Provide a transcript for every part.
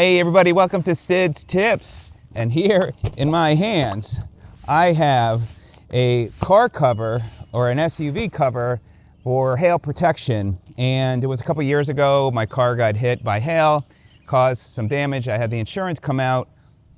Hey everybody, welcome to Sid's Tips. And here in my hands, I have a car cover or an SUV cover for hail protection. And it was a couple years ago, my car got hit by hail, caused some damage. I had the insurance come out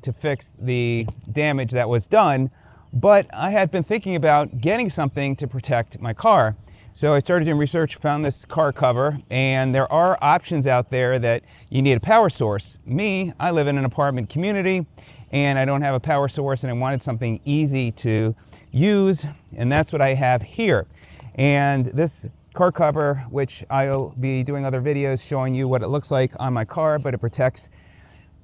to fix the damage that was done, but I had been thinking about getting something to protect my car. So I started doing research, found this car cover, and there are options out there that you need a power source. Me, I live in an apartment community and I don't have a power source, and I wanted something easy to use, and that's what I have here. And this car cover, which I'll be doing other videos showing you what it looks like on my car, but it protects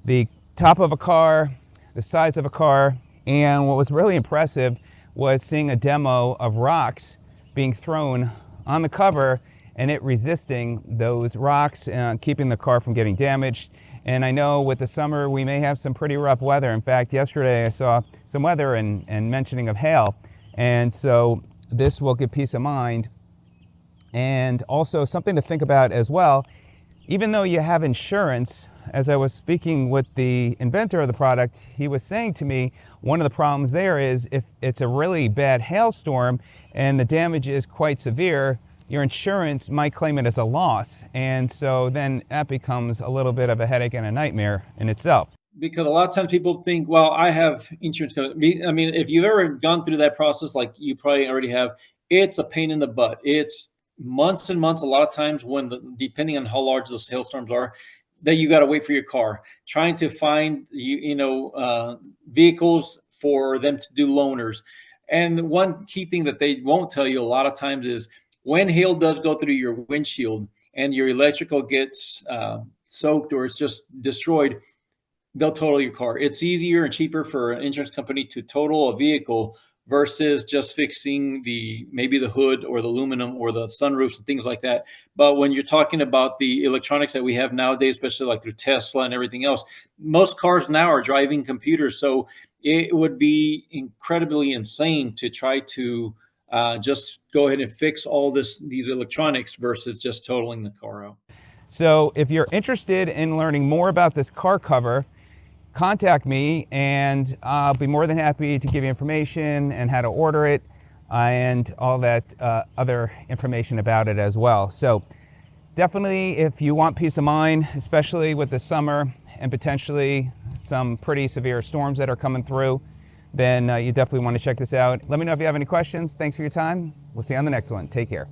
the top of a car, the sides of a car, and what was really impressive was seeing a demo of rocks being thrown on the cover and it resisting those rocks and keeping the car from getting damaged. And I know with the summer we may have some pretty rough weather. In fact, yesterday I saw some weather and mentioning of hail, and so this will give peace of mind. And also something to think about as well, even though you have insurance, as I was speaking with the inventor of the product, he was saying to me one of the problems there is if it's a really bad hailstorm and the damage is quite severe, your insurance might claim it as a loss. And so then that becomes a little bit of a headache and a nightmare in itself. Because a lot of times people think, well, I have insurance coverage. I mean, if you've ever gone through that process, like you probably already have, it's a pain in the butt. It's months and months, a lot of times depending on how large those hailstorms are, that you got to wait for your car, trying to find, vehicles for them to do loaners. And one key thing that they won't tell you a lot of times is when hail does go through your windshield and your electrical gets soaked or it's just destroyed, they'll total your car. It's easier and cheaper for an insurance company to total a vehicle versus just fixing maybe the hood or the aluminum or the sunroofs and things like that. But when you're talking about the electronics that we have nowadays, especially like through Tesla and everything else, most cars now are driving computers. So it would be incredibly insane to try to just go ahead and fix all these electronics versus just totaling the car out. So if you're interested in learning more about this car cover, contact me and I'll be more than happy to give you information and how to order it and all that other information about it as well. So definitely, if you want peace of mind, especially with the summer and potentially some pretty severe storms that are coming through, then you definitely want to check this out. Let me know if you have any questions. Thanks for your time. We'll see you on the next one. Take care.